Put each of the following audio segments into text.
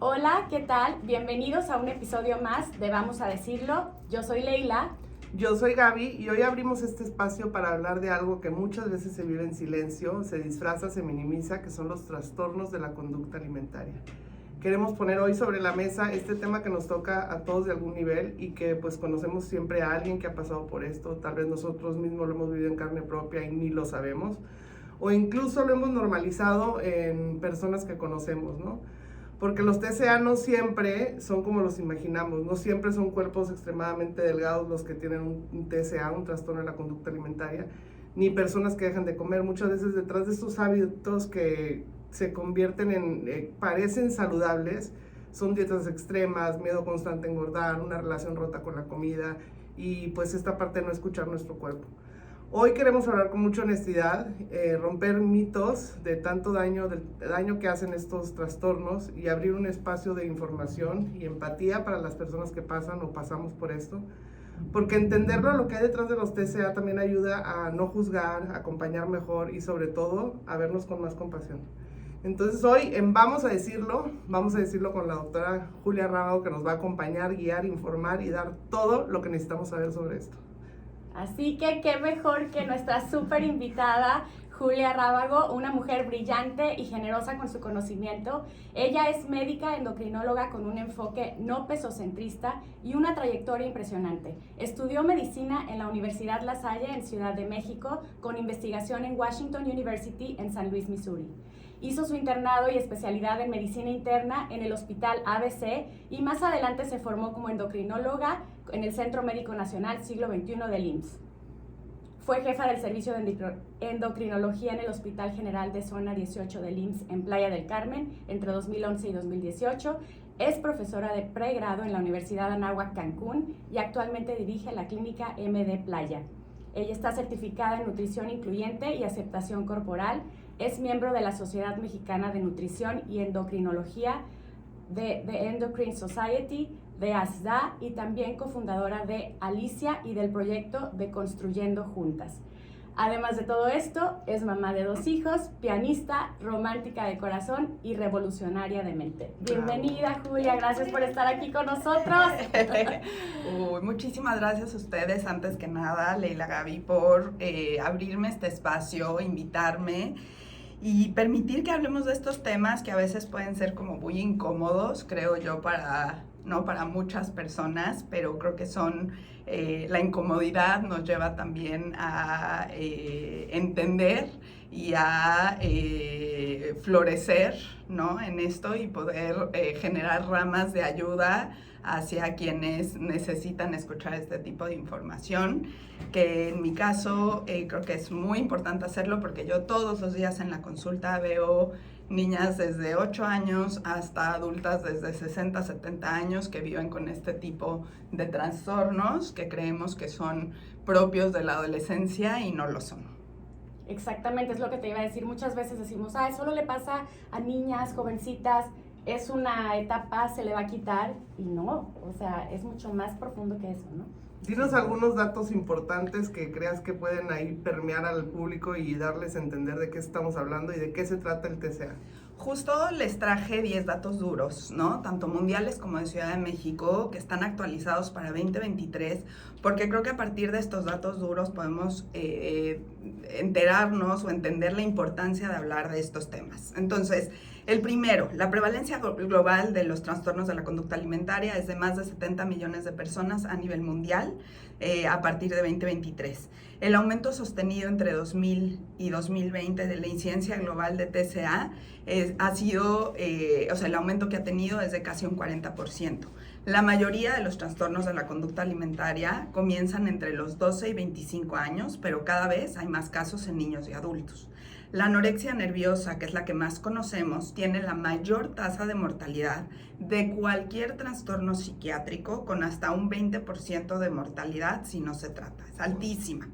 Hola, ¿qué tal? Bienvenidos a un episodio más de Vamos a Decirlo. Yo soy Leila. Yo soy Gaby y hoy abrimos este espacio para hablar de algo que muchas veces se vive en silencio, se disfraza, se minimiza, que son los trastornos de la conducta alimentaria. Queremos poner hoy sobre la mesa este tema que nos toca a todos de algún nivel y que pues conocemos siempre a alguien que ha pasado por esto, tal vez nosotros mismos lo hemos vivido en carne propia y ni lo sabemos, o incluso lo hemos normalizado en personas que conocemos, ¿no? Porque los TCA no siempre son como los imaginamos, no siempre son cuerpos extremadamente delgados los que tienen un TCA, un trastorno de la conducta alimentaria, ni personas que dejan de comer. Muchas veces detrás de estos hábitos que se convierten en, parecen saludables, son dietas extremas, miedo constante a engordar, una relación rota con la comida y pues esta parte de no escuchar nuestro cuerpo. Hoy queremos hablar con mucha honestidad, romper mitos de tanto daño, del daño que hacen estos trastornos y abrir un espacio de información y empatía para las personas que pasan o pasamos por esto. Porque entenderlo, lo que hay detrás de los TCA también ayuda a no juzgar, a acompañar mejor y sobre todo a vernos con más compasión. Entonces hoy en vamos a decirlo con la doctora Julia Rábago, que nos va a acompañar, guiar, informar y dar todo lo que necesitamos saber sobre esto. Así que qué mejor que nuestra súper invitada Julia Rábago, una mujer brillante y generosa con su conocimiento. Ella es médica endocrinóloga con un enfoque no pesocentrista y una trayectoria impresionante. Estudió medicina en la Universidad La Salle en Ciudad de México, con investigación en Washington University en San Luis, Missouri. Hizo su internado y especialidad en medicina interna en el Hospital ABC y más adelante se formó como endocrinóloga en el Centro Médico Nacional Siglo XXI del IMSS. Fue jefa del servicio de endocrinología en el Hospital General de Zona 18 del IMSS en Playa del Carmen entre 2011 y 2018. Es profesora de pregrado en la Universidad Anáhuac Cancún y actualmente dirige la clínica MD Playa. Ella está certificada en nutrición incluyente y aceptación corporal. Es miembro de la Sociedad Mexicana de Nutrición y Endocrinología, de The Endocrine Society, de ASDA y también cofundadora de Alicia y del proyecto de Construyendo Juntas. Además de todo esto, es mamá de 2 hijos, pianista, romántica de corazón y revolucionaria de mente. Bienvenida, Julia, gracias por estar aquí con nosotros. Muchísimas gracias a ustedes, antes que nada, Leila, Gaby, por abrirme este espacio, invitarme y permitir que hablemos de estos temas que a veces pueden ser como muy incómodos, creo yo, para muchas personas, pero creo que son, la incomodidad nos lleva también a entender y a florecer, ¿no?, en esto y poder generar ramas de ayuda hacia quienes necesitan escuchar este tipo de información, que en mi caso creo que es muy importante hacerlo porque yo todos los días en la consulta veo niñas desde 8 años hasta adultas desde 60, 70 años que viven con este tipo de trastornos que creemos que son propios de la adolescencia y no lo son. Exactamente, es lo que te iba a decir. Muchas veces decimos, solo le pasa a niñas, jovencitas, es una etapa, se le va a quitar, y no, o sea, es mucho más profundo que eso, ¿no? Dinos algunos datos importantes que creas que pueden ahí permear al público y darles a entender de qué estamos hablando y de qué se trata el TCA. Justo les traje 10 datos duros, ¿no? Tanto mundiales como de Ciudad de México, que están actualizados para 2023, porque creo que a partir de estos datos duros podemos enterarnos o entender la importancia de hablar de estos temas. Entonces, el primero, la prevalencia global de los trastornos de la conducta alimentaria es de más de 70 millones de personas a nivel mundial a partir de 2023. El aumento sostenido entre 2000 y 2020 de la incidencia global de TCA ha sido, el aumento que ha tenido es de casi un 40%. La mayoría de los trastornos de la conducta alimentaria comienzan entre los 12 y 25 años, pero cada vez hay más casos en niños y adultos. La anorexia nerviosa, que es la que más conocemos, tiene la mayor tasa de mortalidad de cualquier trastorno psiquiátrico, con hasta un 20% de mortalidad si no se trata. Es altísima.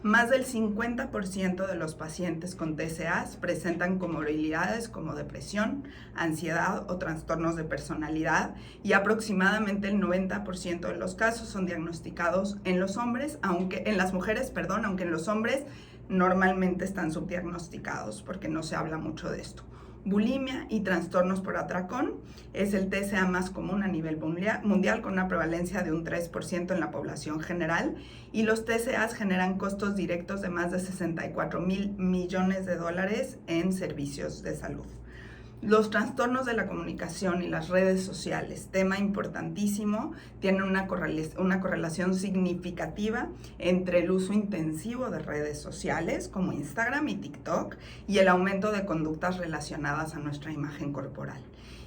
Más del 50% de los pacientes con TCAs presentan comorbilidades como depresión, ansiedad o trastornos de personalidad, y aproximadamente el 90% de los casos son diagnosticados en los hombres, aunque en las mujeres, aunque en los hombres normalmente están subdiagnosticados porque no se habla mucho de esto. bulimia y trastornos por atracón. Es el TCA más común a nivel mundial, con una prevalencia de un 3% en la población general, y los TCAs generan costos directos de más de 64,000 millones de dólares en servicios de salud. Los trastornos de la comunicación y las redes sociales, tema importantísimo, tienen una correlación significativa entre el uso intensivo de redes sociales como Instagram y TikTok y el aumento de conductas relacionadas a nuestra imagen corporal.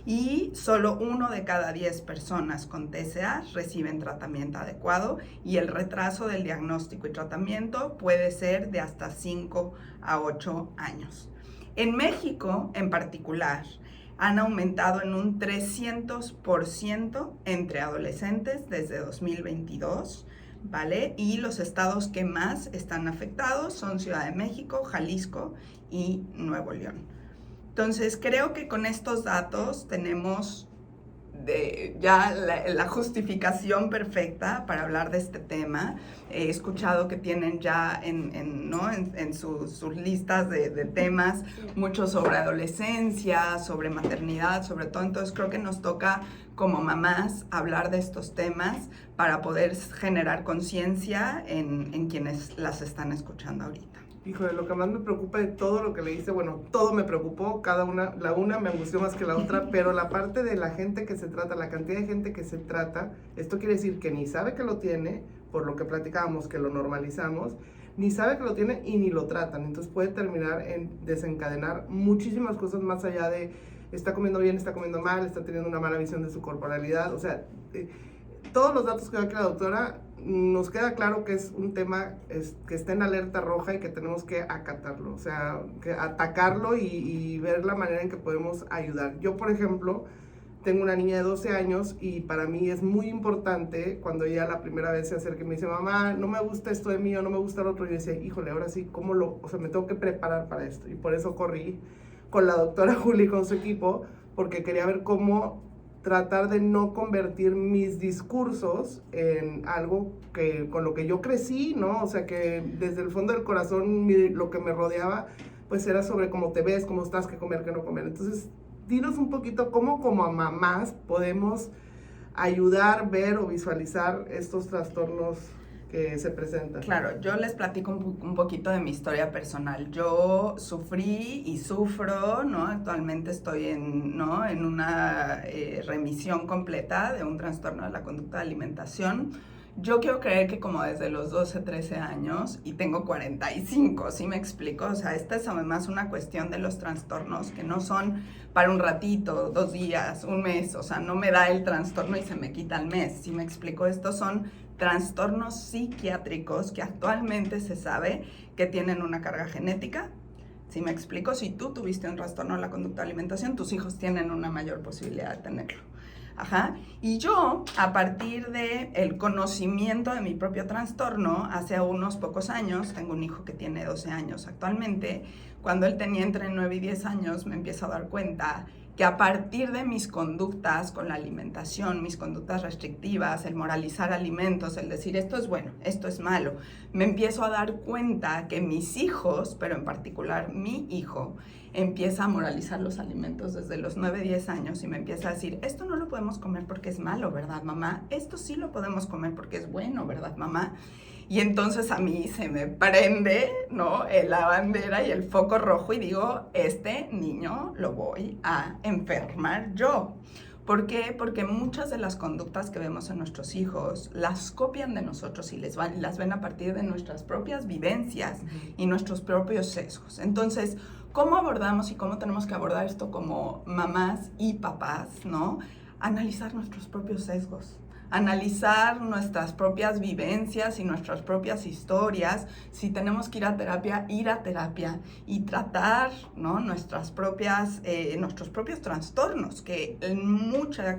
Y solo 1 de cada 10 personas con TCA reciben tratamiento adecuado, y el retraso del diagnóstico y tratamiento puede ser de hasta 5 a 8 años. En México, en particular, han aumentado en un 300% entre adolescentes desde 2022, ¿vale? Y los estados que más están afectados son Ciudad de México, Jalisco y Nuevo León. Entonces, creo que con estos datos tenemos ya la justificación perfecta para hablar de este tema. He escuchado que tienen ya en sus listas de temas mucho sobre adolescencia, sobre maternidad, sobre todo. Entonces creo que nos toca como mamás hablar de estos temas para poder generar conciencia en quienes las están escuchando ahorita. Híjole, lo que más me preocupa de todo lo que le hice, bueno, todo me preocupó, la una me angustió más que la otra, pero la parte de la gente que se trata, la cantidad de gente que se trata, esto quiere decir que ni sabe que lo tiene, por lo que platicábamos, que lo normalizamos, ni sabe que lo tiene y ni lo tratan. Entonces puede terminar en desencadenar muchísimas cosas más allá de está comiendo bien, está comiendo mal, está teniendo una mala visión de su corporalidad. O sea, todos los datos que da aquí la doctora, nos queda claro que es un tema que está en alerta roja y que tenemos que acatarlo, o sea, que atacarlo y ver la manera en que podemos ayudar. Yo, por ejemplo, tengo una niña de 12 años y para mí es muy importante cuando ella la primera vez se acerca y me dice, mamá, no me gusta esto de mí o no me gusta lo otro. Y yo decía, híjole, ahora sí, o sea, me tengo que preparar para esto. Y por eso corrí con la doctora Juli y con su equipo, porque quería ver cómo tratar de no convertir mis discursos en algo con lo que yo crecí, ¿no? O sea, que desde el fondo del corazón lo que me rodeaba, pues era sobre cómo te ves, cómo estás, qué comer, qué no comer. Entonces, dinos un poquito cómo como mamás podemos ayudar, ver o visualizar estos trastornos que se presentan. Claro, yo les platico un poquito de mi historia personal. Yo sufrí y sufro, ¿no? Actualmente estoy en una remisión completa de un trastorno de la conducta de alimentación. Yo quiero creer que como desde los 12, 13 años, y tengo 45, ¿sí me explico? O sea, esta es además una cuestión de los trastornos que no son para un ratito, 2 días, un mes, o sea, no me da el trastorno y se me quita el mes, ¿sí me explico? Estos son trastornos psiquiátricos que actualmente se sabe que tienen una carga genética. ¿Sí me explico? Si tú tuviste un trastorno de la conducta de alimentación, tus hijos tienen una mayor posibilidad de tenerlo. Ajá. Y yo, a partir del conocimiento de mi propio trastorno, hace unos pocos años, tengo un hijo que tiene 12 años actualmente, cuando él tenía entre 9 y 10 años, me empiezo a dar cuenta que a partir de mis conductas con la alimentación, mis conductas restrictivas, el moralizar alimentos, el decir esto es bueno, esto es malo, me empiezo a dar cuenta que mis hijos, pero en particular mi hijo, empieza a moralizar los alimentos desde los 9, 10 años y me empieza a decir, esto no lo podemos comer porque es malo, ¿verdad, mamá? Esto sí lo podemos comer porque es bueno, ¿verdad, mamá? Y entonces a mí se me prende, ¿no?, la bandera y el foco rojo y digo, este niño lo voy a enfermar yo. ¿Por qué? Porque muchas de las conductas que vemos en nuestros hijos las copian de nosotros y las ven a partir de nuestras propias vivencias y nuestros propios sesgos. Entonces, ¿cómo abordamos y cómo tenemos que abordar esto como mamás y papás, ¿no? Analizar nuestros propios sesgos. Analizar nuestras propias vivencias y nuestras propias historias. Si tenemos que ir a terapia y tratar, ¿no?, nuestros propios trastornos, que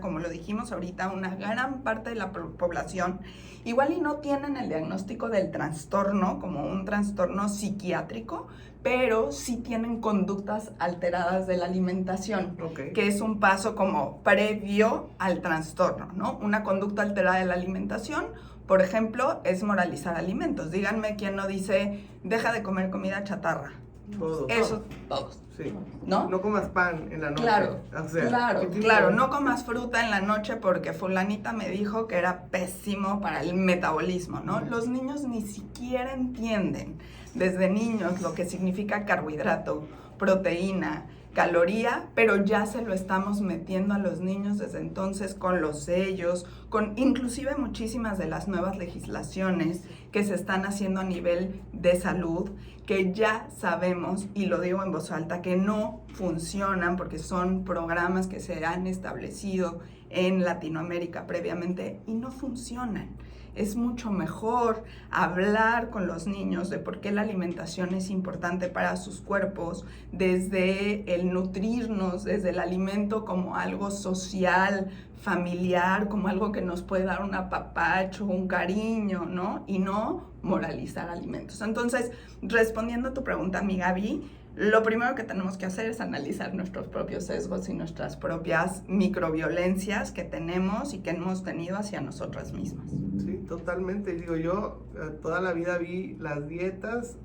como lo dijimos ahorita, una gran parte de la población igual y no tienen el diagnóstico del trastorno como un trastorno psiquiátrico, pero sí tienen conductas alteradas de la alimentación, que es un paso como previo al trastorno, ¿no? Una conducta alterada de la alimentación, por ejemplo, es moralizar alimentos. Díganme quién no dice, deja de comer comida chatarra. Todos. Eso, todos. Sí. ¿No? No comas pan en la noche. Claro, O sea, claro, no comas fruta en la noche porque fulanita me dijo que era pésimo para el metabolismo, ¿no? Los niños ni siquiera entienden desde niños lo que significa carbohidrato, proteína, caloría, pero ya se lo estamos metiendo a los niños desde entonces con los sellos, con inclusive muchísimas de las nuevas legislaciones que se están haciendo a nivel de salud, que ya sabemos, y lo digo en voz alta, que no funcionan porque son programas que se han establecido en Latinoamérica previamente y no funcionan. Es mucho mejor hablar con los niños de por qué la alimentación es importante para sus cuerpos, desde el nutrirnos, desde el alimento como algo social, familiar, como algo que nos puede dar un apapacho, un cariño, ¿no? Y no moralizar alimentos. Entonces, respondiendo a tu pregunta, mi Gaby, lo primero que tenemos que hacer es analizar nuestros propios sesgos y nuestras propias microviolencias que tenemos y que hemos tenido hacia nosotras mismas. Sí, totalmente. Digo, yo toda la vida vi las dietas,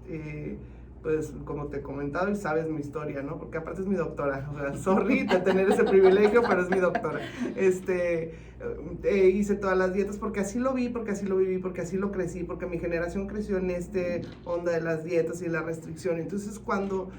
pues como te he comentado y sabes mi historia, ¿no? Porque aparte es mi doctora, o sea, sorry de tener ese privilegio, pero es mi doctora. Hice todas las dietas porque así lo vi, porque así lo viví, porque así lo crecí, porque mi generación creció en onda de las dietas y la restricción. Entonces cuando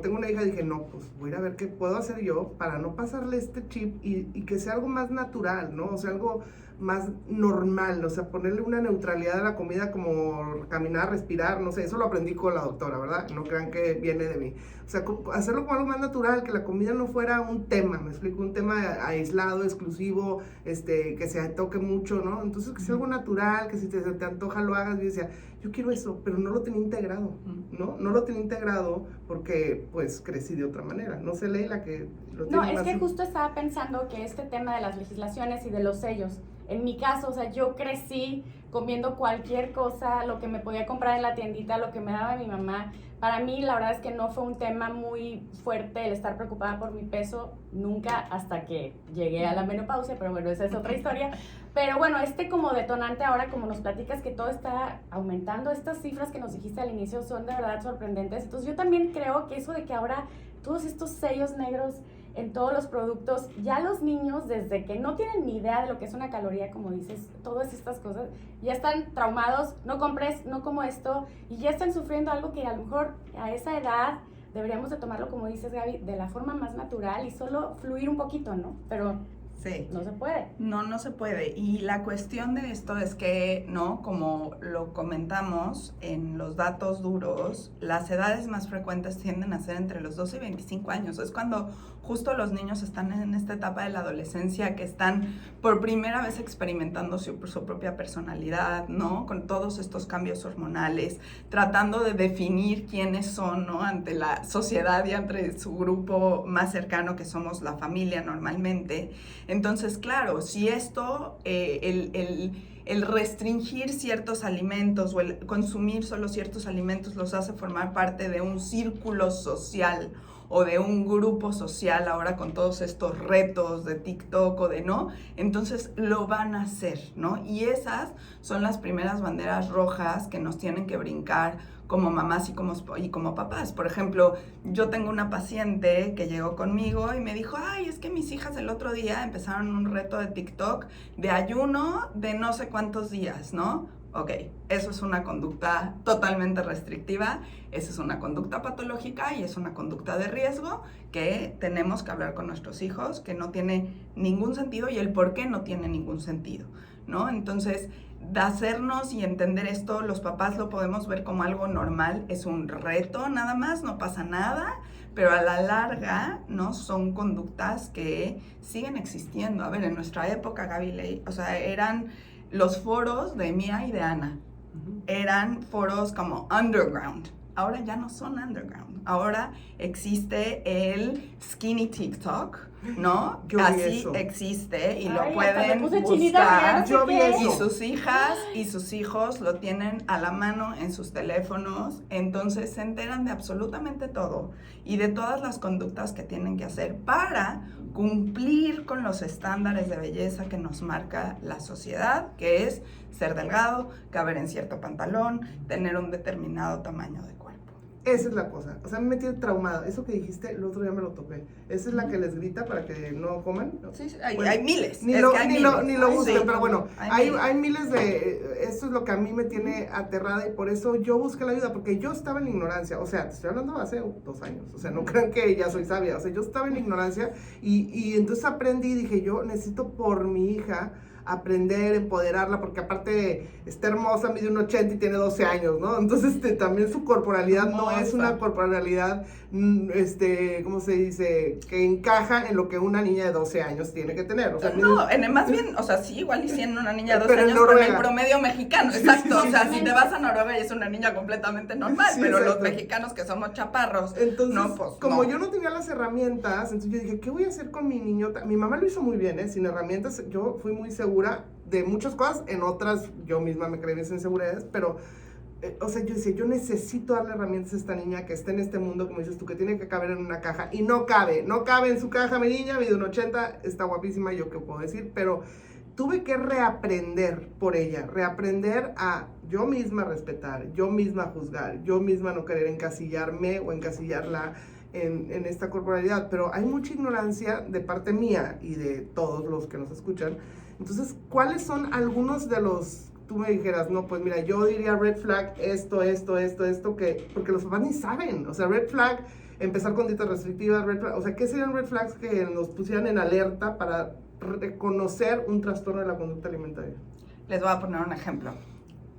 tengo una hija dije, no, pues voy a ir a ver qué puedo hacer yo para no pasarle este chip y que sea algo más natural, ¿no? O sea, algo más normal, o sea, ponerle una neutralidad a la comida como caminar, respirar, no sé, eso lo aprendí con la doctora, ¿verdad? No crean que viene de mí. O sea, hacerlo como algo más natural, que la comida no fuera un tema, me explico, un tema aislado, exclusivo, que se toque mucho, ¿no? Entonces, que sea algo natural, que si te antoja lo hagas. Y decía, yo quiero eso, pero no lo tenía integrado, ¿no? No lo tenía integrado porque, pues, crecí de otra manera. No sé, Leila, que lo tiene No, es más que justo estaba pensando que este tema de las legislaciones y de los sellos, en mi caso, o sea, yo crecí comiendo cualquier cosa, lo que me podía comprar en la tiendita, lo que me daba mi mamá. Para mí, la verdad es que no fue un tema muy fuerte el estar preocupada por mi peso, nunca, hasta que llegué a la menopausia, pero bueno, esa es otra historia. Pero bueno, como detonante ahora, como nos platicas que todo está aumentando, estas cifras que nos dijiste al inicio son de verdad sorprendentes. Entonces yo también creo que eso de que ahora todos estos sellos negros en todos los productos, ya los niños, desde que no tienen ni idea de lo que es una caloría, como dices, todas estas cosas, ya están traumados, no compres, no como esto, y ya están sufriendo algo que a lo mejor a esa edad deberíamos de tomarlo, como dices, Gaby, de la forma más natural y solo fluir un poquito, ¿no? Pero sí, no se puede. No se puede. Y la cuestión de esto es que, ¿no? Como lo comentamos en los datos duros, las edades más frecuentes tienden a ser entre los 12 y 25 años. Es cuando justo los niños están en esta etapa de la adolescencia, que están por primera vez experimentando su propia personalidad, ¿no? Con todos estos cambios hormonales, tratando de definir quiénes son, ¿no? Ante la sociedad y ante su grupo más cercano, que somos la familia normalmente. Entonces, claro, si esto, el restringir ciertos alimentos o el consumir solo ciertos alimentos los hace formar parte de un círculo social o de un grupo social ahora con todos estos retos de TikTok o de no, entonces lo van a hacer, ¿no? Y esas son las primeras banderas rojas que nos tienen que brincar como mamás y como papás. Por ejemplo, yo tengo una paciente que llegó conmigo y me dijo, ay, es que mis hijas el otro día empezaron un reto de TikTok de ayuno de no sé cuántos días, ¿no? Ok, eso es una conducta totalmente restrictiva, esa es una conducta patológica y es una conducta de riesgo que tenemos que hablar con nuestros hijos, que no tiene ningún sentido y el por qué no tiene ningún sentido, ¿no? Entonces, de hacernos y entender esto, los papás lo podemos ver como algo normal, es un reto nada más, no pasa nada, pero a la larga, ¿no? Son conductas que siguen existiendo. A ver, en nuestra época, Gaby, o sea, eran los foros de Mía y de Ana, eran foros como underground. Ahora ya no son underground. Ahora existe el skinny TikTok, ¿no? Así existe y lo pueden buscar. Yo vi eso. Y sus hijas y sus hijos lo tienen a la mano en sus teléfonos. Entonces se enteran de absolutamente todo y de todas las conductas que tienen que hacer para cumplir con los estándares de belleza que nos marca la sociedad, que es ser delgado, caber en cierto pantalón, tener un determinado tamaño de cuerpo. Esa es la cosa. O sea, me tiene traumada. Eso que dijiste, el otro día me lo topé. Esa es la que les grita para que no coman. Sí, hay miles. Ni Es lo, que hay ni miles. lo, ni lo busquen, Sí, pero bueno, hay miles. hay miles de... Esto es lo que a mí me tiene aterrada y por eso yo busqué la ayuda, porque yo estaba en la ignorancia. O sea, te estoy hablando hace 2 años. O sea, no crean que ya soy sabia. O sea, yo estaba en la ignorancia y entonces aprendí y dije, yo necesito por mi hija aprender, empoderarla, porque aparte está hermosa, mide 1,80 y tiene 12 años, ¿no? Entonces también su corporalidad no es una corporalidad, ¿cómo se dice? Que encaja en lo que una niña de 12 años tiene que tener. O sea, no, más bien, o sea, sí, igual y siendo una niña de 12 pero años con el promedio mexicano, exacto. O sea, si te vas a Noruega y es una niña completamente normal, Sí, pero exacto. los mexicanos que somos chaparros, entonces, no, pues como no. yo no tenía las herramientas, entonces yo dije, ¿qué voy a hacer con mi niño? Mi mamá lo hizo muy bien, ¿eh? Sin herramientas, yo fui muy segura de muchas cosas, en otras yo misma me creí mis inseguridades, pero, o sea, yo decía, yo necesito darle herramientas a esta niña que está en este mundo, como dices tú, que tiene que caber en una caja, y no cabe en su caja mi niña, mide 1,80, está guapísima, yo qué puedo decir, pero tuve que reaprender por ella, reaprender a yo misma respetar, yo misma juzgar, yo misma no querer encasillarme o encasillarla en esta corporalidad, pero hay mucha ignorancia de parte mía y de todos los que nos escuchan. Entonces, ¿cuáles son algunos de los, tú me dijeras, no, pues mira, yo diría red flag, esto, que, porque los papás ni saben, o sea, red flag, empezar con dietas restrictivas, red flag, o sea, ¿qué serían red flags que nos pusieran en alerta para reconocer un trastorno de la conducta alimentaria? Les voy a poner un ejemplo.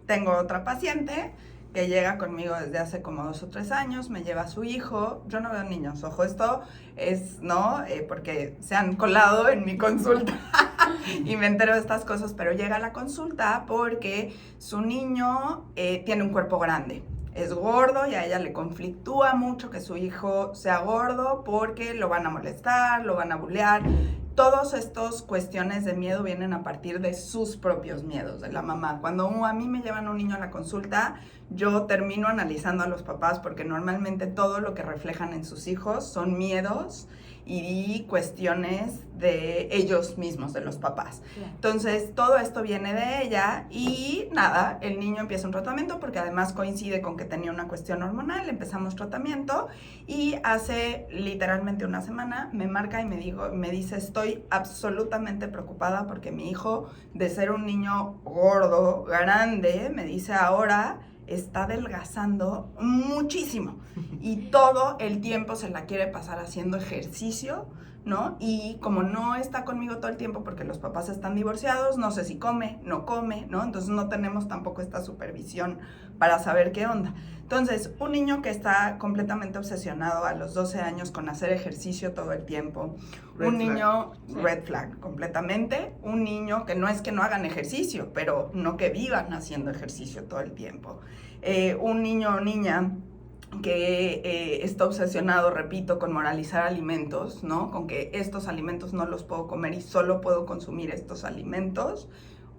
Tengo otra paciente que llega conmigo desde hace como 2 o 3 años, me lleva a su hijo. Yo no veo niños, ojo, esto es, ¿no? Porque se han colado en mi consulta y me entero de estas cosas, pero llega a la consulta porque su niño tiene un cuerpo grande. Es gordo y a ella le conflictúa mucho que su hijo sea gordo porque lo van a molestar, lo van a bullear. Todas estas cuestiones de miedo vienen a partir de sus propios miedos, de la mamá. Cuando a mí me llevan un niño a la consulta, yo termino analizando a los papás porque normalmente todo lo que reflejan en sus hijos son miedos y cuestiones de ellos mismos, de los papás. Entonces, todo esto viene de ella y nada, el niño empieza un tratamiento porque además coincide con que tenía una cuestión hormonal, empezamos tratamiento y hace literalmente una semana me marca y me dice, estoy absolutamente preocupada porque mi hijo, de ser un niño gordo, grande, me dice ahora está adelgazando muchísimo y todo el tiempo se la quiere pasar haciendo ejercicio, ¿no? Y como no está conmigo todo el tiempo porque los papás están divorciados, no sé si come, no come, ¿no? Entonces no tenemos tampoco esta supervisión para saber qué onda. Entonces, un niño que está completamente obsesionado a los 12 años con hacer ejercicio todo el tiempo, red flag completamente, un niño que no es que no hagan ejercicio, pero no que vivan haciendo ejercicio todo el tiempo, un niño o niña que está obsesionado, repito, con moralizar alimentos, ¿no? Con que estos alimentos no los puedo comer y solo puedo consumir estos alimentos.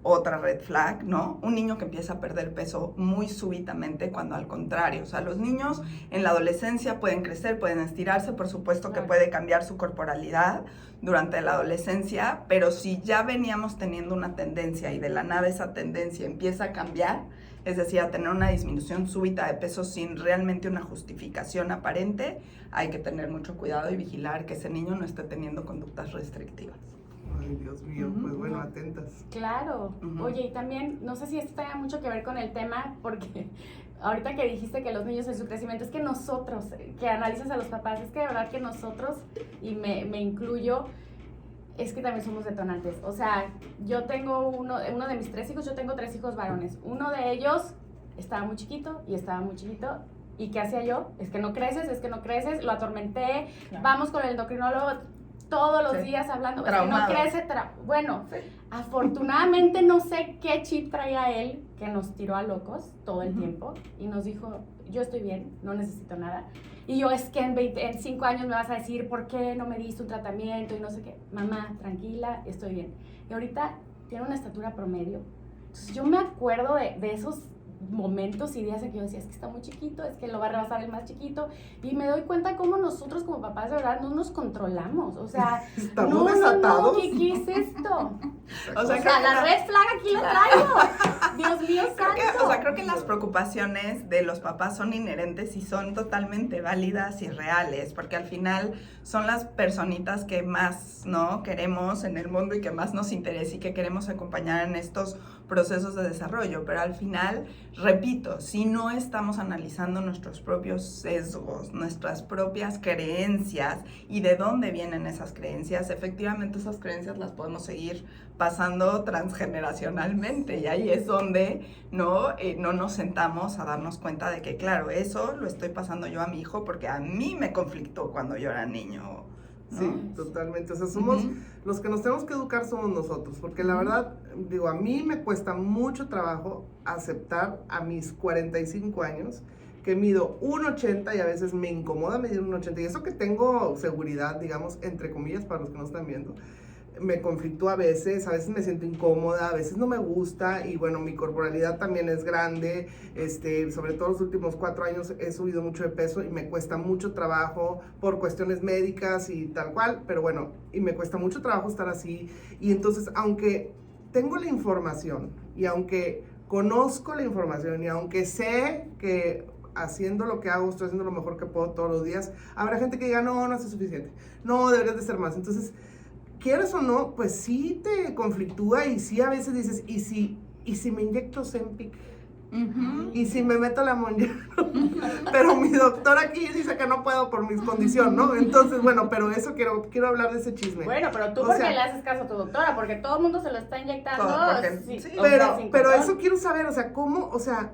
Otra red flag, ¿no? Un niño que empieza a perder peso muy súbitamente cuando al contrario, o sea, los niños en la adolescencia pueden crecer, pueden estirarse, por supuesto que puede cambiar su corporalidad durante la adolescencia, pero si ya veníamos teniendo una tendencia y de la nada esa tendencia empieza a cambiar, es decir, a tener una disminución súbita de peso sin realmente una justificación aparente, hay que tener mucho cuidado y vigilar que ese niño no esté teniendo conductas restrictivas. Ay, Dios mío, pues bueno, atentas. Claro. Oye, y también, no sé si esto tenga mucho que ver con el tema, porque ahorita que dijiste que los niños en su crecimiento, es que nosotros, que analizas a los papás, es que de verdad que nosotros, y me incluyo, es que también somos detonantes. O sea, yo tengo uno de mis 3 hijos, yo tengo 3 hijos varones. Uno de ellos estaba muy chiquito y estaba muy chiquito. ¿Y qué hacía yo? Es que no creces, lo atormenté, vamos con el endocrinólogo todos los días hablando, Traumado. es que no crece, bueno, afortunadamente no sé qué chip traía él, que nos tiró a locos todo el tiempo y nos dijo, yo estoy bien, no necesito nada. Y yo, es que en 5 años me vas a decir, ¿por qué no me diste un tratamiento? Y no sé qué. Mamá, tranquila, estoy bien. Y ahorita tiene una estatura promedio. Entonces yo me acuerdo de esos momentos y días en que yo decía, es que está muy chiquito, es que lo va a rebasar el más chiquito, y me doy cuenta cómo nosotros como papás de verdad no nos controlamos, o sea, ¿Estamos desatados? ¿Qué es esto? O sea, la red flag aquí la traigo. Dios mío santo. Creo que las preocupaciones de los papás son inherentes y son totalmente válidas y reales, porque al final son las personitas que más, ¿no?, queremos en el mundo y que más nos interesa y que queremos acompañar en estos procesos de desarrollo. Pero al final, repito, si no estamos analizando nuestros propios sesgos, nuestras propias creencias y de dónde vienen esas creencias, efectivamente esas creencias las podemos seguir pasando transgeneracionalmente, y ahí es donde no nos sentamos a darnos cuenta de que, claro, eso lo estoy pasando yo a mi hijo porque a mí me conflictó cuando yo era niño, ¿no? Sí, totalmente. O sea, somos los que nos tenemos que educar, somos nosotros, porque la verdad, digo, a mí me cuesta mucho trabajo aceptar a mis 45 años que mido 1.80 y a veces me incomoda medir 1.80, y eso que tengo seguridad, digamos, entre comillas, para los que no están viendo, me conflictúa a veces me siento incómoda, a veces no me gusta, y bueno, mi corporalidad también es grande, sobre todo los últimos 4 años he subido mucho de peso y me cuesta mucho trabajo por cuestiones médicas y tal cual, pero bueno, y me cuesta mucho trabajo estar así, y entonces, aunque tengo la información, y aunque conozco la información, y aunque sé que haciendo lo que hago, estoy haciendo lo mejor que puedo todos los días, habrá gente que diga, no es suficiente, no, deberías de ser más. Entonces, quieres o no, pues sí te conflictúa, y sí a veces dices, ¿y si me inyecto Ozempic? ¿Y si me meto la Mounjaro? Pero mi doctor aquí dice que no puedo por mi condición, ¿no? Entonces, bueno, pero eso quiero hablar de ese chisme. Bueno, pero tú porque le haces caso a tu doctora, porque todo el mundo se lo está inyectando. Sí, pero eso quiero saber, o sea, ¿cómo? O sea,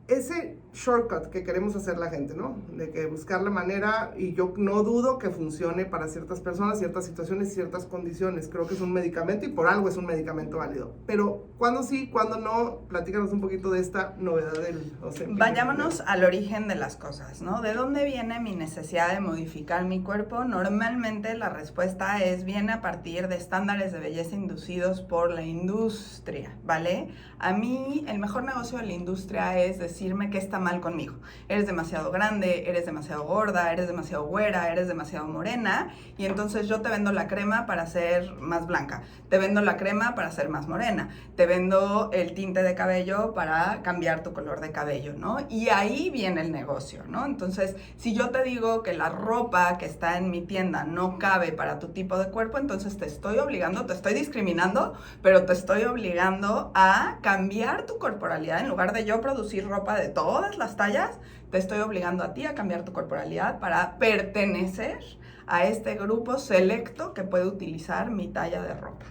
ese shortcut que queremos hacer la gente, ¿no? De que buscar la manera, y yo no dudo que funcione para ciertas personas, ciertas situaciones, ciertas condiciones. Creo que es un medicamento y por algo es un medicamento válido. Pero ¿cuándo sí, cuándo no? Platícanos un poquito de esta novedad del Ozempic. Vayámonos al origen de las cosas, ¿no? ¿De dónde viene mi necesidad de modificar mi cuerpo? Normalmente la respuesta viene a partir de estándares de belleza inducidos por la industria, ¿vale? A mí el mejor negocio de la industria es decirme que está mal conmigo. Eres demasiado grande, eres demasiado gorda, eres demasiado güera, eres demasiado morena, y entonces yo te vendo la crema para ser más blanca, te vendo la crema para ser más morena, te vendo el tinte de cabello para cambiar tu color de cabello, ¿no? Y ahí viene el negocio, ¿no? Entonces, si yo te digo que la ropa que está en mi tienda no cabe para tu tipo de cuerpo, entonces te estoy obligando, te estoy discriminando, pero te estoy obligando a cambiar tu corporalidad. En lugar de yo producir ropa de todas las tallas, te estoy obligando a ti a cambiar tu corporalidad para pertenecer a este grupo selecto que puede utilizar mi talla de ropa.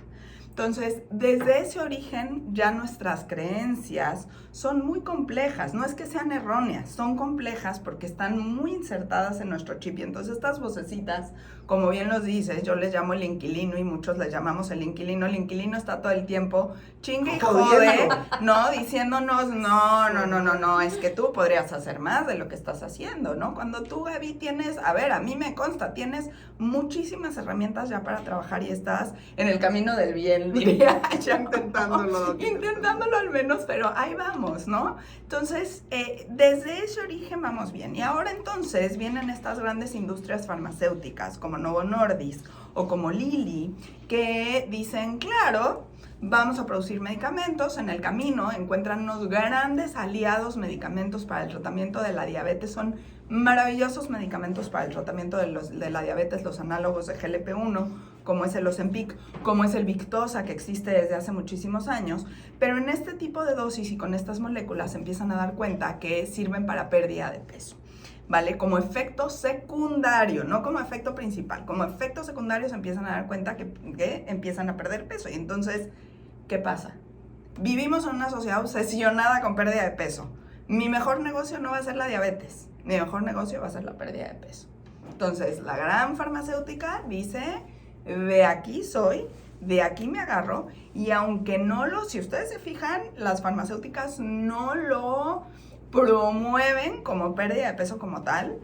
Entonces, desde ese origen ya nuestras creencias son muy complejas. No es que sean erróneas, son complejas porque están muy insertadas en nuestro chip. Y entonces estas vocecitas, como bien los dices, yo les llamo el inquilino y muchos les llamamos el inquilino. El inquilino está todo el tiempo chingue y jode, ¿no? Diciéndonos, no, es que tú podrías hacer más de lo que estás haciendo, ¿no? Cuando tú, Gaby, tienes, a mí me consta, tienes muchísimas herramientas ya para trabajar y estás en el camino del bien, diría yo. Intentándolo al menos, pero ahí vamos, ¿no? Entonces, desde ese origen vamos bien. Y ahora entonces vienen estas grandes industrias farmacéuticas como Novo Nordisk o como Lilly, que dicen, claro, vamos a producir medicamentos, en el camino encuentran unos grandes aliados, medicamentos para el tratamiento de la diabetes, son maravillosos medicamentos para el tratamiento de la diabetes, los análogos de GLP-1, como es el Ozempic, como es el Victoza, que existe desde hace muchísimos años, pero en este tipo de dosis y con estas moléculas se empiezan a dar cuenta que sirven para pérdida de peso, ¿vale? Como efecto secundario, no como efecto principal, como efecto secundario se empiezan a dar cuenta que empiezan a perder peso. Y entonces, ¿qué pasa? Vivimos en una sociedad obsesionada con pérdida de peso. Mi mejor negocio no va a ser la diabetes, mi mejor negocio va a ser la pérdida de peso. Entonces, la gran farmacéutica dice, de aquí soy, de aquí me agarro, y aunque si ustedes se fijan, las farmacéuticas no lo promueven como pérdida de peso como tal,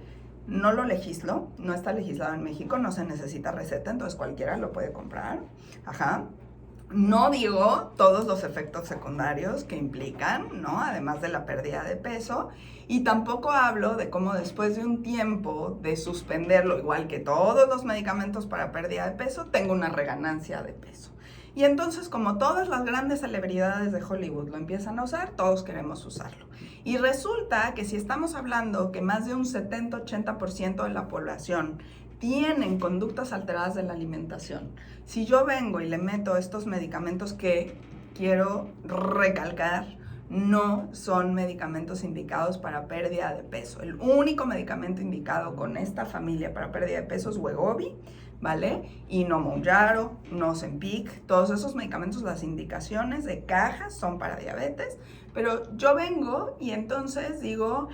no lo legislo, no está legislado en México, no se necesita receta, entonces cualquiera lo puede comprar, No digo todos los efectos secundarios que implican, ¿no? Además de la pérdida de peso, y tampoco hablo de cómo después de un tiempo de suspenderlo, igual que todos los medicamentos para pérdida de peso, tengo una reganancia de peso. Y entonces, como todas las grandes celebridades de Hollywood lo empiezan a usar, todos queremos usarlo. Y resulta que si estamos hablando que más de un 70-80% de la población tienen conductas alteradas de la alimentación, si yo vengo y le meto estos medicamentos que quiero recalcar, no son medicamentos indicados para pérdida de peso. El único medicamento indicado con esta familia para pérdida de peso es Wegovy, ¿vale? Y no Mounjaro, no Ozempic, todos esos medicamentos, las indicaciones de caja son para diabetes, pero yo vengo y entonces digo,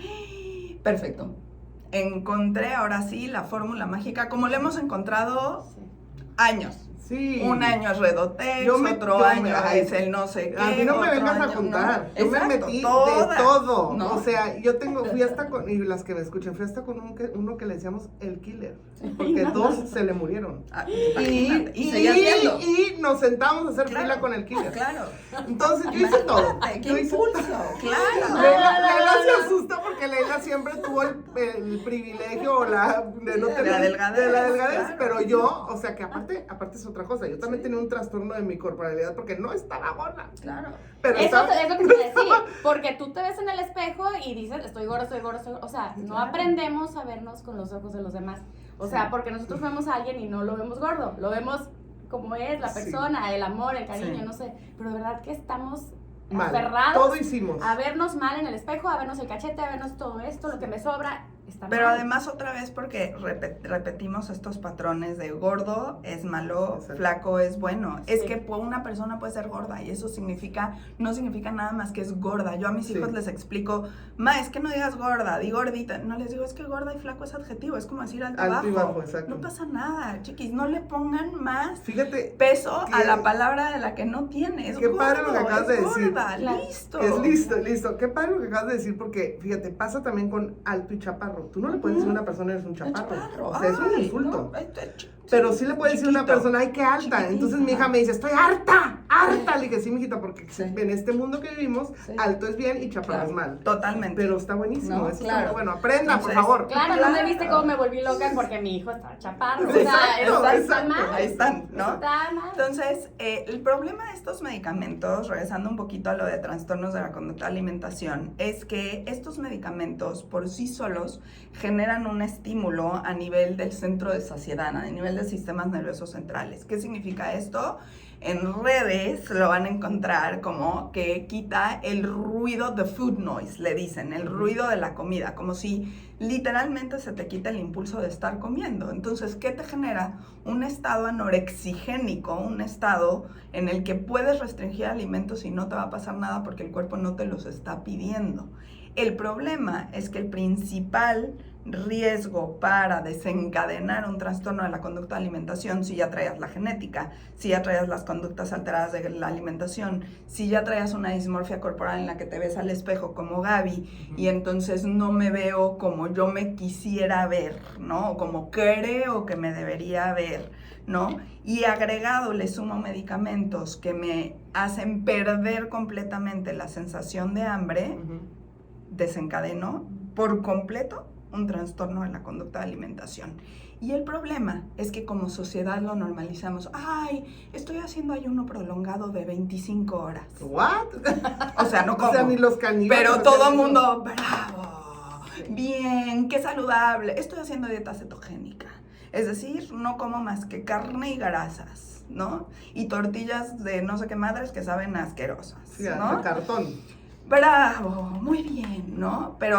perfecto, encontré ahora sí la fórmula mágica, como le hemos encontrado años. Sí. Un año es Redotex, otro año es el no sé qué. A mí no me vengas a contar. No. Yo me metí de todo. ¿No? O sea, fui hasta con, y las que me escuchen, fui hasta con uno que le decíamos el killer. Porque dos se le murieron. Y nos sentamos a hacer fila con el killer. Claro. Entonces yo hice todo. ¡Qué impulso! Claro. Leila se asusta porque Leila siempre tuvo el privilegio de la delgadez. Pero yo, o sea, que aparte es otra cosa. Yo también tenía un trastorno de mi corporalidad porque no estaba gorda. Claro. Pero eso es lo que te decía. Porque tú te ves en el espejo y dices, estoy gorda. O sea, no aprendemos a vernos con los ojos de los demás. O sea, porque nosotros vemos a alguien y no lo vemos gordo. Lo vemos como es la persona, el amor, el cariño, no sé. Pero de verdad que estamos aferrados. Todo hicimos. A vernos mal en el espejo, a vernos el cachete, a vernos todo esto, lo que me sobra. Pero además otra vez porque repetimos estos patrones de gordo es malo, flaco es bueno. Sí. Es que una persona puede ser gorda y eso no significa nada más que es gorda. Yo a mis hijos les explico, es que no digas gorda, di gordita. No les digo, es que gorda y flaco es adjetivo, es como decir alto y bajo. No pasa nada, chiquis, no le pongan más peso a la palabra de la que no tiene. Es qué gordo, padre lo que acabas de decir. Listo. Es listo. Qué padre lo que acabas de decir porque, fíjate, pasa también con alto y chaparro. Tú no le puedes decir a una persona eres un chaparro. O sea, es un insulto. Pero sí le puedes decir a una persona, ay, qué alta. Chiquitito. Entonces mi hija me dice, estoy harta. Le dije, sí, mijita, porque en este mundo que vivimos, alto es bien y chaparro es mal. Totalmente. Pero está buenísimo. Eso está muy bueno. Aprenda, entonces, por favor. Claro, no me viste cómo me volví loca porque mi hijo estaba chaparro. Exacto. Ahí están, ¿no? Entonces, el problema de estos medicamentos, regresando un poquito a lo de trastornos de la conducta de alimentación, es que estos medicamentos por sí solos generan un estímulo a nivel del centro de saciedad, a nivel de sistemas nerviosos centrales. ¿Qué significa esto? En redes lo van a encontrar como que quita el ruido, the food noise, le dicen, el ruido de la comida, como si literalmente se te quita el impulso de estar comiendo. Entonces, ¿qué te genera? Un estado anorexigénico, un estado en el que puedes restringir alimentos y no te va a pasar nada porque el cuerpo no te los está pidiendo. El problema es que el principal riesgo para desencadenar un trastorno de la conducta de alimentación, si ya traías la genética, si ya traías las conductas alteradas de la alimentación, si ya traías una dismorfia corporal en la que te ves al espejo como Gaby y entonces no me veo como yo me quisiera ver, ¿no? O como creo que me debería ver, ¿no? Y agregado le sumo medicamentos que me hacen perder completamente la sensación de hambre, desencadenó por completo un trastorno de la conducta de alimentación. Y el problema es que como sociedad lo normalizamos. Ay, estoy haciendo ayuno prolongado de 25 horas. ¿What? O sea, no como. O sea, ni los caníbales. Pero todo el mundo, bravo, bien, qué saludable. Estoy haciendo dieta cetogénica. Es decir, no como más que carne y grasas, ¿no? Y tortillas de no sé qué madres que saben asquerosas, sí, ¿no? De cartón. Bravo, muy bien, ¿no? Pero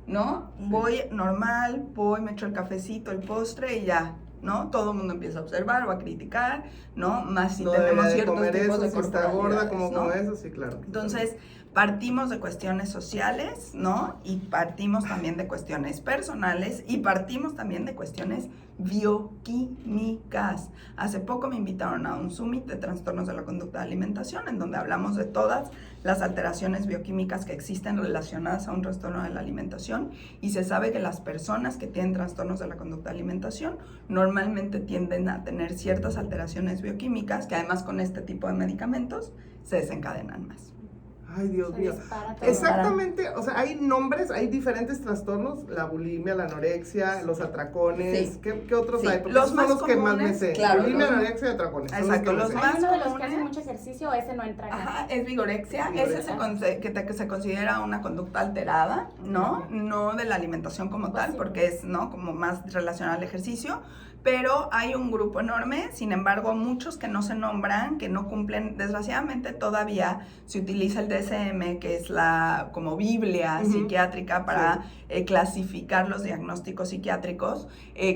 ¿no? Voy normal, me echo el cafecito, el postre y ya, ¿no? Todo el mundo empieza a observar o a criticar, ¿no? Más si tenemos ciertos tipos de corporalidades, si está gorda, como ¿no? eso, sí, claro. Entonces, partimos de cuestiones sociales, ¿no? Y partimos también de cuestiones personales y partimos también de cuestiones bioquímicas. Hace poco me invitaron a un summit de trastornos de la conducta de alimentación en donde hablamos de todas las alteraciones bioquímicas que existen relacionadas a un trastorno de la alimentación y se sabe que las personas que tienen trastornos de la conducta de alimentación normalmente tienden a tener ciertas alteraciones bioquímicas que además con este tipo de medicamentos se desencadenan más. Ay, Dios Se mío. dispara todo. Exactamente, o sea, hay nombres, hay diferentes trastornos, la bulimia, la anorexia, los atracones, Sí. ¿qué otros Sí. hay? Porque Los esos más son los que más me comunes, sé. claro, Bulimia, los- anorexia y atracones. son Exacto, que me los sé. más Hay uno de los que comunes. hace mucho ejercicio, ese no entra acá. Ajá, es vigorexia. Vigorexia. Ese que se considera una conducta alterada, ¿no? No de la alimentación como tal, sí. porque es, ¿no? Como más relacionado al ejercicio. Pero hay un grupo enorme, sin embargo, muchos que no se nombran, que no cumplen. Desgraciadamente todavía se utiliza el DSM, que es la como biblia psiquiátrica para clasificar los diagnósticos psiquiátricos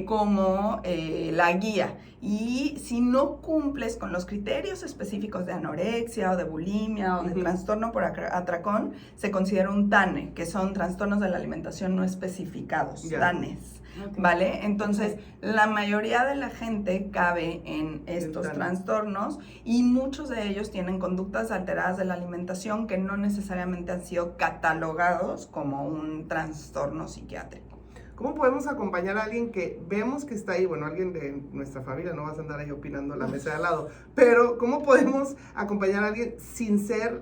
como la guía. Y si no cumples con los criterios específicos de anorexia o de bulimia o de trastorno por atracón, se considera un TANE, que son trastornos de la alimentación no especificados, TANEs. Okay. ¿Vale? Entonces, la mayoría de la gente cabe en estos TANE. trastornos y muchos de ellos tienen conductas alteradas de la alimentación que no necesariamente han sido catalogados como un trastorno psiquiátrico. ¿Cómo podemos acompañar a alguien que vemos que está ahí? Bueno, alguien de nuestra familia, no vas a andar ahí opinando a la mesa de al lado, pero ¿cómo podemos acompañar a alguien sin traer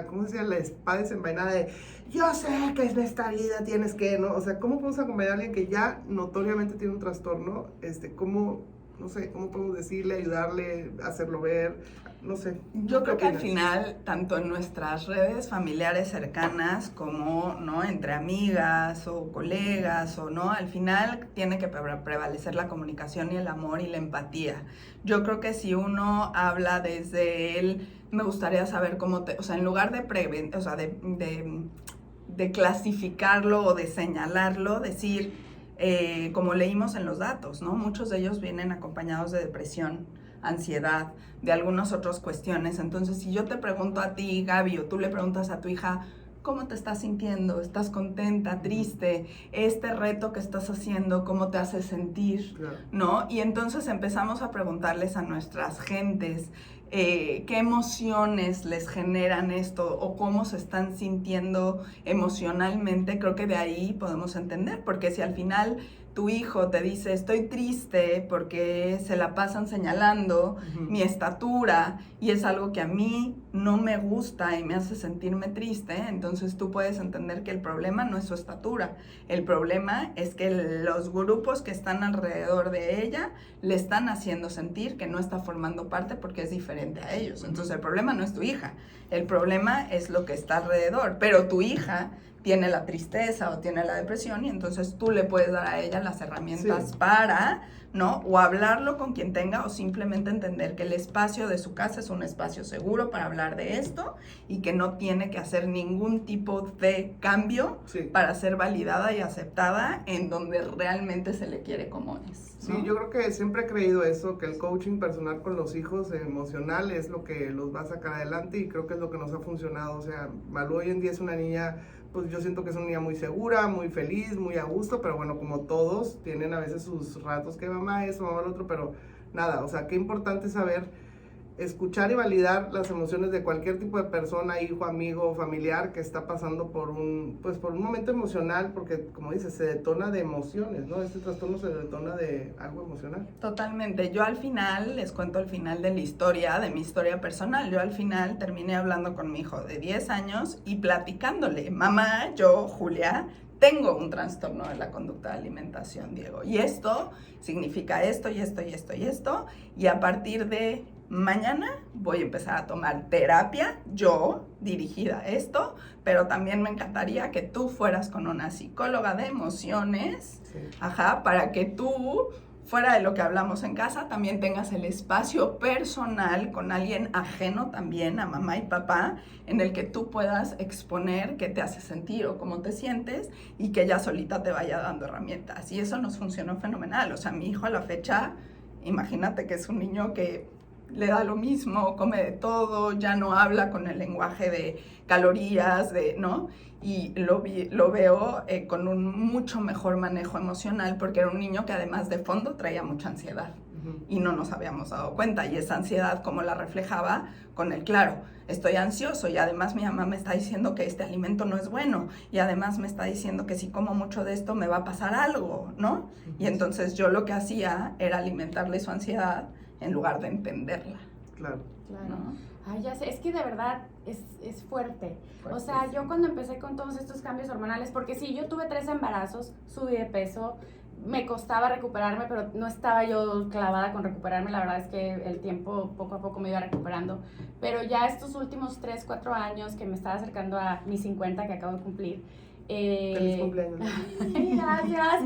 ¿cómo se llama? La espada desenvainada de yo sé que en esta vida tienes que, ¿no? O sea, ¿cómo podemos acompañar a alguien que ya notoriamente tiene un trastorno? ¿Cómo, no sé, cómo podemos decirle, ayudarle, hacerlo ver? No sé. Yo creo que al opinas? final, tanto en nuestras redes familiares cercanas como, ¿no? Entre amigas o colegas o no, al final tiene que prevalecer la comunicación y el amor y la empatía. Yo creo que si uno habla desde él, me gustaría saber cómo o sea, en lugar de clasificarlo o de señalarlo, decir, como leímos en los datos, ¿no? Muchos de ellos vienen acompañados de depresión, ansiedad, de algunas otras cuestiones. Entonces, si yo te pregunto a ti, Gaby, o tú le preguntas a tu hija, ¿cómo te estás sintiendo? ¿Estás contenta, triste? Este reto que estás haciendo, ¿cómo te hace sentir? Claro. ¿No? Y entonces empezamos a preguntarles a nuestras gentes qué emociones les generan esto o cómo se están sintiendo emocionalmente. Creo que de ahí podemos entender, porque si al final tu hijo te dice estoy triste porque se la pasan señalando mi estatura y es algo que a mí no me gusta y me hace sentirme triste, entonces tú puedes entender que el problema no es su estatura, el problema es que los grupos que están alrededor de ella le están haciendo sentir que no está formando parte porque es diferente a ellos. Entonces el problema no es tu hija, el problema es lo que está alrededor, pero tu hija tiene la tristeza o tiene la depresión y entonces tú le puedes dar a ella las herramientas para, ¿no? O hablarlo con quien tenga o simplemente entender que el espacio de su casa es un espacio seguro para hablar de esto y que no tiene que hacer ningún tipo de cambio para ser validada y aceptada en donde realmente se le quiere como es, ¿no? Sí, yo creo que siempre he creído eso, que el coaching personal con los hijos emocional es lo que los va a sacar adelante y creo que es lo que nos ha funcionado. O sea, Malú hoy en día es una niña, pues yo siento que es una niña muy segura, muy feliz, muy a gusto, pero bueno, como todos, tienen a veces sus ratos que mamá eso, mamá lo otro, pero nada, o sea, qué importante saber escuchar y validar las emociones de cualquier tipo de persona, hijo, amigo, familiar que está pasando por un momento emocional, porque como dices, se detona de emociones, ¿no? Este trastorno se detona de algo emocional. Totalmente. Yo al final, les cuento el final de la historia, de mi historia personal. Yo al final terminé hablando con mi hijo de 10 años y platicándole, mamá, yo, Julia, tengo un trastorno de la conducta de alimentación, Diego, y esto significa esto y esto y esto y esto, y a partir de mañana voy a empezar a tomar terapia, yo, dirigida a esto, pero también me encantaría que tú fueras con una psicóloga de emociones, para que tú, fuera de lo que hablamos en casa, también tengas el espacio personal con alguien ajeno también a mamá y papá, en el que tú puedas exponer qué te hace sentir o cómo te sientes y que ella solita te vaya dando herramientas. Y eso nos funcionó fenomenal. O sea, mi hijo a la fecha, imagínate que es un niño que le da lo mismo, come de todo, ya no habla con el lenguaje de calorías, ¿no? Y lo veo con un mucho mejor manejo emocional porque era un niño que además de fondo traía mucha ansiedad y no nos habíamos dado cuenta. Y esa ansiedad, ¿cómo la reflejaba? Con el claro, estoy ansioso y además mi mamá me está diciendo que este alimento no es bueno y además me está diciendo que si como mucho de esto me va a pasar algo, ¿no? Y entonces yo lo que hacía era alimentarle su ansiedad en lugar de entenderla. Claro. Claro. ¿No? Ay, ya sé, es que de verdad es fuerte. O sea, yo cuando empecé con todos estos cambios hormonales, porque sí, yo tuve 3 embarazos, subí de peso, me costaba recuperarme, pero no estaba yo clavada con recuperarme, la verdad es que el tiempo poco a poco me iba recuperando, pero ya estos últimos 3, 4 años que me estaba acercando a mis 50 que acabo de cumplir, Feliz cumpleaños. gracias.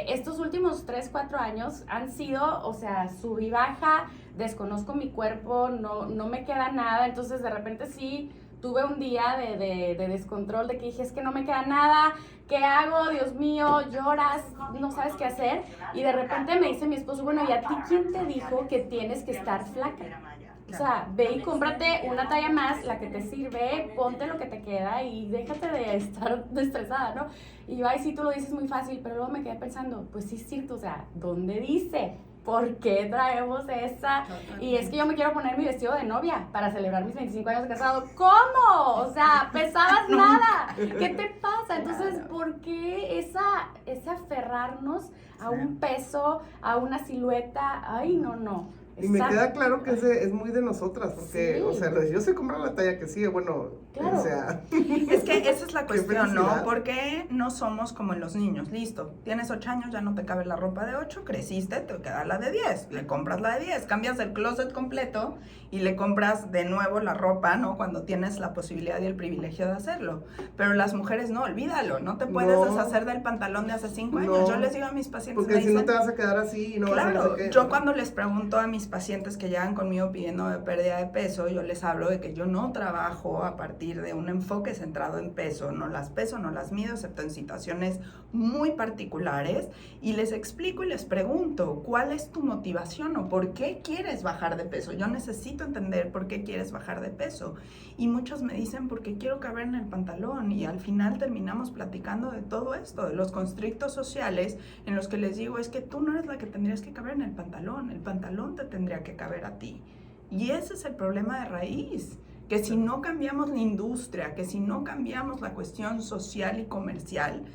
Estos últimos 3, 4 años han sido, o sea, sub y baja, desconozco mi cuerpo, no me queda nada, entonces de repente sí tuve un día de descontrol, de que dije, es que no me queda nada, ¿qué hago? Dios mío, lloras, no sabes qué hacer, y de repente me dice mi esposo, bueno, ¿y a ti quién te dijo que tienes que estar flaca? O sea, ve y cómprate una talla más, la que te sirve, ponte lo que te queda y déjate de estar estresada, ¿no? Y yo, ay, sí, tú lo dices muy fácil, pero luego me quedé pensando, pues sí es cierto, o sea, ¿dónde dice? ¿Por qué traemos esa? Y es que yo me quiero poner mi vestido de novia para celebrar mis 25 años de casado. ¿Cómo? O sea, pesabas nada. ¿Qué te pasa? Entonces, ¿por qué ese aferrarnos a un peso, a una silueta? Ay, no. Y me queda claro que es muy de nosotras, porque, Sí. o sea, yo sé comprar la talla que sigue, bueno, Claro. o sea... Es que esa es la cuestión, ¿no? felicidad. ¿Por qué no somos como los niños? Listo, tienes 8 años, ya no te cabe la ropa de 8, creciste, te queda la de 10, le compras la de 10, cambias el closet completo y le compras de nuevo la ropa, ¿no? Cuando tienes la posibilidad y el privilegio de hacerlo. Pero las mujeres no, olvídalo, no te puedes No. deshacer del pantalón de hace 5 años. No. Yo les digo a mis pacientes, Porque me si no dicen, te vas a quedar así y no vas a no claro, sé qué. yo cuando les pregunto a mis pacientes que llegan conmigo pidiendo pérdida de peso, yo les hablo de que yo no trabajo a partir de un enfoque centrado en peso, no las peso, no las mido, excepto en situaciones muy particulares, y les explico y les pregunto, ¿cuál es tu motivación o por qué quieres bajar de peso? Yo necesito entender por qué quieres bajar de peso. Y muchos me dicen, porque quiero caber en el pantalón, y al final terminamos platicando de todo esto, de los constrictos sociales en los que les digo, es que tú no eres la que tendrías que caber en el pantalón te tendría que caber a ti. Y ese es el problema de raíz, que si no cambiamos la industria, que si no cambiamos la cuestión social y comercial,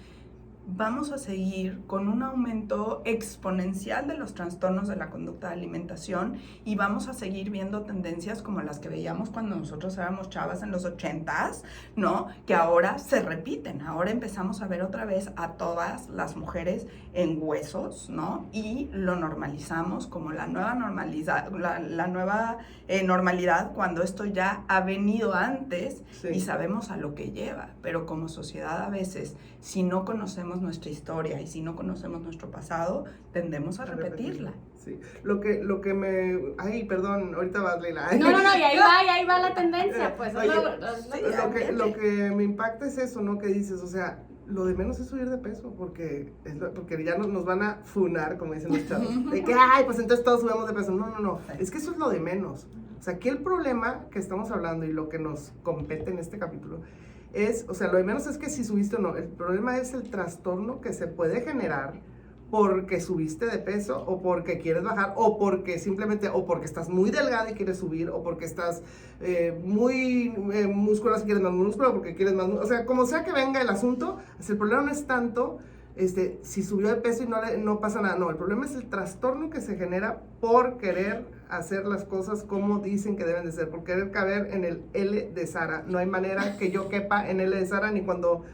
vamos a seguir con un aumento exponencial de los trastornos de la conducta de alimentación y vamos a seguir viendo tendencias como las que veíamos cuando nosotros éramos chavas en los 80s, ¿no? Que ahora se repiten, ahora empezamos a ver otra vez a todas las mujeres en huesos, ¿no? Y lo normalizamos como la nueva normalidad, normalidad cuando esto ya ha venido antes. Sí. Y sabemos a lo que lleva, pero como sociedad a veces, si no conocemos nuestra historia y si no conocemos nuestro pasado, tendemos a repetirla. Sí. Lo que me... Ay, perdón, ahorita vas, Leila. No, y ahí va la tendencia, pues. Oye, sí, lo que me impacta es eso, ¿no? Que dices, o sea, lo de menos es subir de peso, porque ya nos van a funar, como dicen los chavos. De que, ay, pues entonces todos subimos de peso. No. Es que eso es lo de menos. O sea, aquí el problema que estamos hablando y lo que nos compete en este capítulo es, o sea, lo de menos es que si subiste o no. El problema es el trastorno que se puede generar porque subiste de peso o porque quieres bajar o porque simplemente, o porque estás muy delgada y quieres subir o porque estás muy musculosa y quieres más músculo o porque quieres más músculo. O sea, como sea que venga el asunto, el problema no es tanto si subió de peso y no pasa nada. No, el problema es el trastorno que se genera por querer hacer las cosas como dicen que deben de ser, por querer caber en el L de Sara. No hay manera que yo quepa en L de Sara ni cuando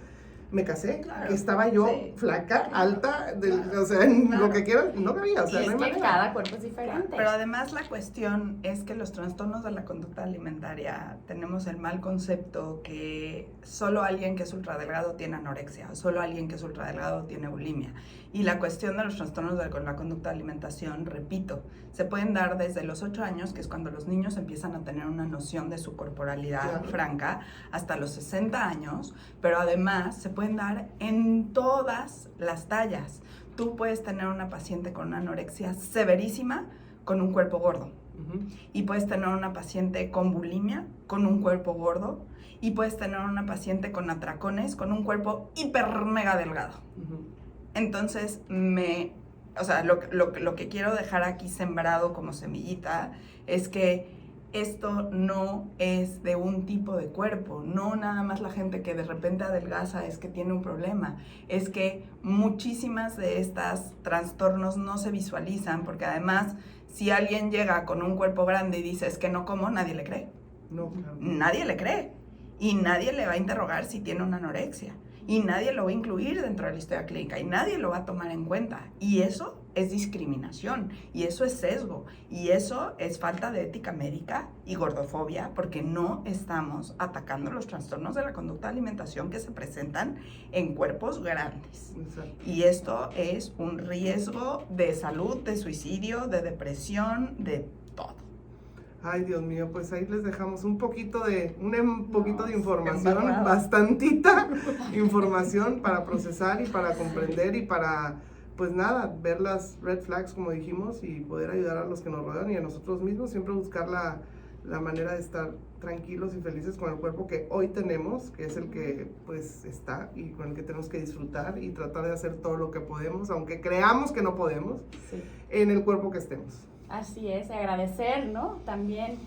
me casé, Claro, que estaba yo sí, flaca, alta, claro, o sea, en claro. lo que quieras, no cabía, o sea, Y no es hay que manera. cada cuerpo es diferente. Pero además la cuestión es que los trastornos de la conducta alimentaria tenemos el mal concepto que solo alguien que es ultradelgado tiene anorexia, o solo alguien que es ultradelgado tiene bulimia. Y la cuestión de los trastornos de la conducta de alimentación, repito, se pueden dar desde los 8 años, que es cuando los niños empiezan a tener una noción de su corporalidad franca, hasta los 60 años, pero además se pueden dar en todas las tallas. Tú puedes tener una paciente con una anorexia severísima con un cuerpo gordo. Y puedes tener una paciente con bulimia con un cuerpo gordo. Y puedes tener una paciente con atracones con un cuerpo hiper mega delgado. Entonces, lo que quiero dejar aquí sembrado como semillita es que esto no es de un tipo de cuerpo, no nada más la gente que de repente adelgaza es que tiene un problema, es que muchísimas de estas trastornos no se visualizan, porque además si alguien llega con un cuerpo grande y dice es que no como, nadie le cree. No, claro. Nadie le cree y nadie le va a interrogar si tiene una anorexia y nadie lo va a incluir dentro de la historia clínica y nadie lo va a tomar en cuenta, y eso es discriminación, y eso es sesgo, y eso es falta de ética médica y gordofobia, porque no estamos atacando los trastornos de la conducta de alimentación que se presentan en cuerpos grandes. Exacto. Y esto es un riesgo de salud, de suicidio, de depresión, de todo. Ay, Dios mío, pues ahí les dejamos un poquito de información, embarrada. bastantita información para procesar y para comprender y para, pues nada, ver las red flags, como dijimos, y poder ayudar a los que nos rodean y a nosotros mismos, siempre buscar la manera de estar tranquilos y felices con el cuerpo que hoy tenemos, que es el que pues está y con el que tenemos que disfrutar y tratar de hacer todo lo que podemos, aunque creamos que no podemos, Sí. en el cuerpo que estemos. Así es, agradecer, ¿no? También,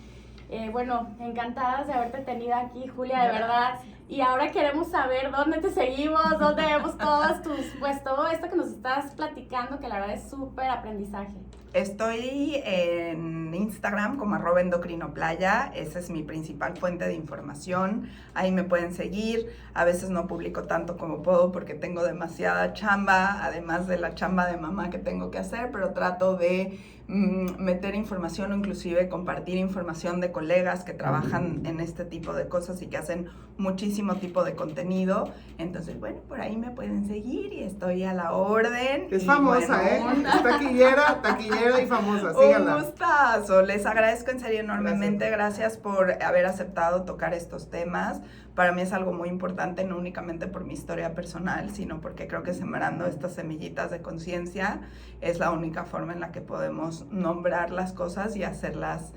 bueno, encantadas de haberte tenido aquí, Julia, de verdad. Y ahora queremos saber dónde te seguimos, dónde vemos todas pues todo esto que nos estás platicando, que la verdad es súper aprendizaje. Estoy en Instagram como @endocrinoplaya, esa es mi principal fuente de información, ahí me pueden seguir, a veces no publico tanto como puedo porque tengo demasiada chamba, además de la chamba de mamá que tengo que hacer, pero trato de meter información o inclusive compartir información de colegas que trabajan en este tipo de cosas y que hacen muchísimo tipo de contenido, entonces bueno, por ahí me pueden seguir y estoy a la orden. Es y famosa, bueno, Es taquillera y famosa, síganla. un gustazo, les agradezco en serio enormemente, gracias por haber aceptado tocar estos temas. Para mí es algo muy importante, no únicamente por mi historia personal, sino porque creo que sembrando estas semillitas de conciencia es la única forma en la que podemos nombrar las cosas y hacerlas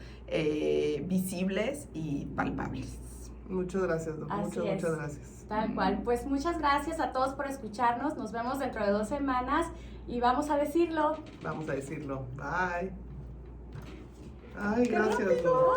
visibles y palpables. Muchas gracias, Doc. Así Muchas es. gracias. Tal cual. Pues muchas gracias a todos por escucharnos. Nos vemos dentro de 2 semanas y vamos a decirlo. Vamos a decirlo. Bye. Ay, gracias, Doc.